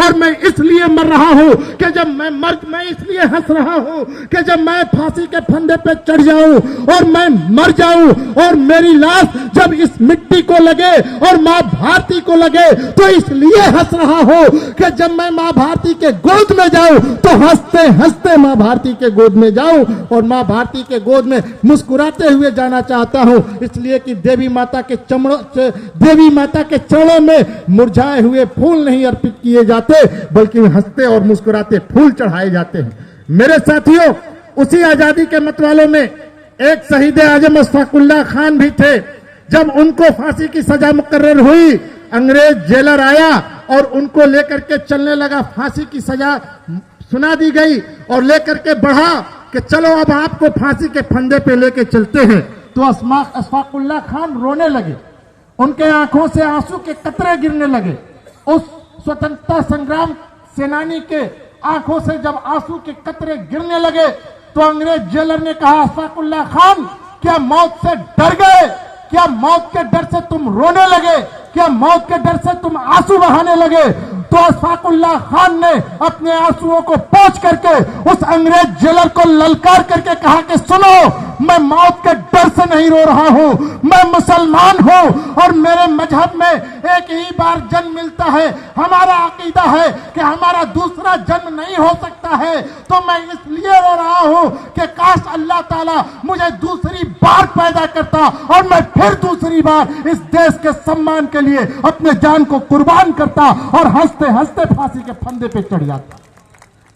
और मैं इसलिए मर रहा हूं कि जब मैं इसलिए हंस रहा हूं कि जब मैं फांसी के फंदे पे चढ़ जाऊं और मैं मर जाऊं और मेरी लाश जब इस मिट्टी को लगे और मां भारती को लगे, तो इसलिए हंस रहा हूं कि जब मैं मां भारती के गोद में जाऊं तो हंसते हंसते मां भारती के गोद में जाऊं और मां भारती के गोद में मुस्कुराते हुए जाना चाहता हूं। इसलिए कि देवी माता के चरणों में मुरझाए हुए फूल नहीं अर्पित किए जाते, बल्कि हंसते और मुस्कुराते फूल चढ़ाए जाते हैं। मेरे साथियों, उसी आजादी के मतवालों में एक शहीद आजम अशफाकुल्लाह खान भी थे। जब उनको फांसी की सजा मुकर्रर हुई, अंग्रेज जेलर आया और उनको लेकर के चलने लगा। फांसी की सजा सुना दी गई और लेकर के बढ़ा कि चलो अब आपको फांसी के फंदे पे लेके चलते हैं। तो अशफाकुल्लाह खान रोने लगे, उनके आंखों से आंसू के कतरे गिरने लगे। उस स्वतंत्रता संग्राम सेनानी के आंखों से जब आंसू के कतरे गिरने लगे तो अंग्रेज जेलर ने कहा, अशफाकुल्लाह खान, क्या मौत से डर गए? क्या मौत के डर से तुम रोने लगे? क्या मौत के डर से तुम आंसू बहाने लगे? तो अशफाकुल्लाह खान ने अपने आंसुओं को पोंछ करके उस अंग्रेज जेलर को ललकार करके कहा कि सुनो, मैं मौत के डर से नहीं रो रहा हूं, मैं मुसलमान हूं और मेरे मजहब में एक ही बार जन्म मिलता है। हमारा अकीदा है कि हमारा दूसरा जन्म नहीं हो सकता है। तो मैं इसलिए रो रहा हूं कि काश अल्लाह ताला मुझे दूसरी बार पैदा करता और मैं फिर दूसरी बार इस देश के सम्मान के लिए अपने जान को कुर्बान करता और हंसते हंसते फांसी के फंदे पे चढ़ जाता।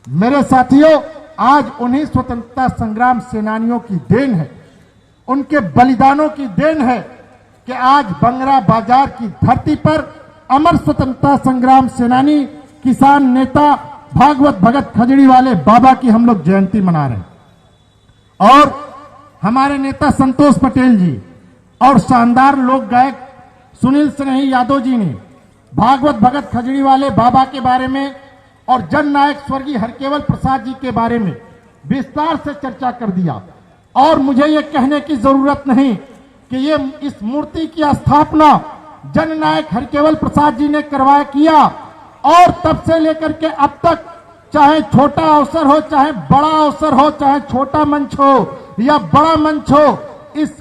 मेरे साथियों, आज उन्हीं स्वतंत्रता संग्राम सेनानियों की देन है, उनके बलिदानों की देन है कि आज बंगरा बाजार की धरती पर अमर स्वतंत्रता संग्राम सेनानी, किसान नेता भागवत भगत खजड़ीवाले बाबा की हम लोग जयंती मना रहे हैं। और हमारे नेता संतोष पटेल जी और शानदार लोक गायक सुनील स्नेही यादव जी ने भागवत भगत खजड़ीवाले बाबा के बारे में और जननायक स्वर्गीय हरकेवल प्रसाद जी के बारे में विस्तार से चर्चा कर दिया। और मुझे ये कहने की जरूरत नहीं कि ये इस मूर्ति की स्थापना जननायक हरकेवल प्रसाद जी ने किया और तब से लेकर के अब तक, चाहे छोटा अवसर हो, चाहे बड़ा अवसर हो, चाहे छोटा मंच हो या बड़ा मंच हो, इस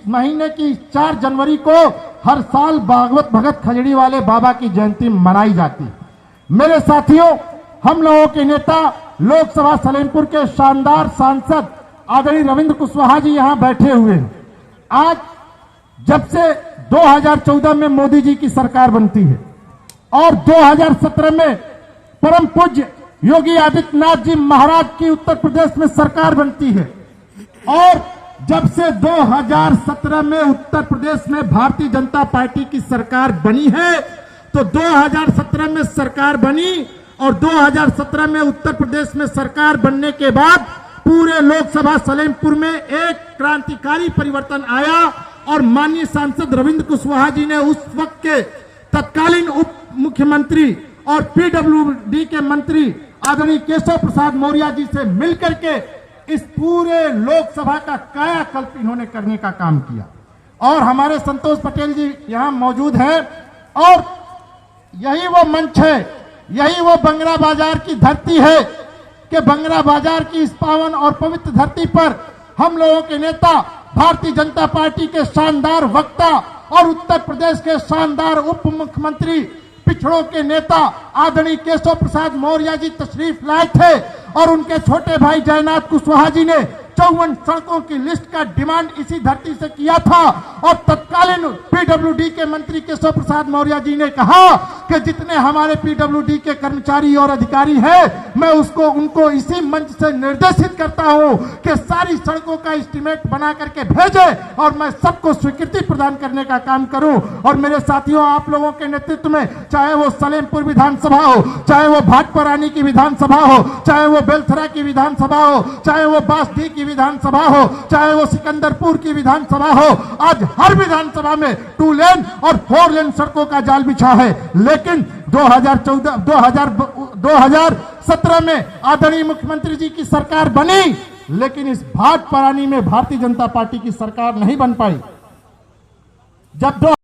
महीने की 4 जनवरी को हर साल भागवत भगत खजड़ीवाले बाबा की जयंती मनाई जाती है। मेरे साथियों, हम लोगों के नेता लोकसभा सलेमपुर के शानदार सांसद आदरणीय रविंद्र कुशवाहा जी यहां बैठे हुए हैं। आज जब से 2014 में मोदी जी की सरकार बनती है और 2017 में परम पूज्य योगी आदित्यनाथ जी महाराज की उत्तर प्रदेश में सरकार बनती है और जब से 2017 में उत्तर प्रदेश में भारतीय जनता पार्टी की सरकार बनी है, तो 2017 में सरकार बनी और 2017 में उत्तर प्रदेश में सरकार बनने के बाद पूरे लोकसभा सलेमपुर में एक क्रांतिकारी परिवर्तन आया और माननीय सांसद रविंद्र कुशवाहा जी ने उस वक्त के तत्कालीन उप मुख्यमंत्री और पीडब्ल्यूडी के मंत्री आदरणीय केशव प्रसाद मौर्य जी से मिलकर के इस पूरे लोकसभा का कायाकल्प इन्होंने करने का काम किया। और हमारे संतोष पटेल जी यहां मौजूद हैं और यही वो मंच है, यही वो बंगरा बाजार की धरती है कि बंगरा बाजार की इस पावन और पवित्र धरती पर हम लोगों के नेता, भारतीय जनता पार्टी के शानदार वक्ता और उत्तर प्रदेश के शानदार उप मुख्यमंत्री, पिछड़ों के नेता आदरणीय केशव प्रसाद मौर्य जी तशरीफ लाए थे और उनके छोटे भाई जयनाथ कुशवाहा जी ने 54 सड़कों की लिस्ट का डिमांड इसी धरती से किया था और तत्कालीन पीडब्ल्यूडी के मंत्री केशव प्रसाद मौर्य जी ने कहा कि जितने हमारे पीडब्ल्यूडी के कर्मचारी और अधिकारी हैं, मैं उनको इसी मंच से निर्देशित करता हूं कि सारी सड़कों का एस्टीमेट बना करके भेजे और मैं सबको स्वीकृति प्रदान करने का काम करूं। और मेरे साथियों, आप लोगों के नेतृत्व में, चाहे वो सलेमपुर विधानसभा हो, चाहे वो भाटपरानी की विधानसभा हो, चाहे वो बेलथरा की विधानसभा हो, चाहे वो बासडी की विधानसभा हो, चाहे वो सिकंदरपुर की विधानसभा हो, आज हर विधानसभा में 2 लेन और 4 लेन सड़कों का जाल बिछा है। लेकिन 2017 में आदरणीय मुख्यमंत्री जी की सरकार बनी, लेकिन इस भाटपरानी में भारतीय जनता पार्टी की सरकार नहीं बन पाई। जब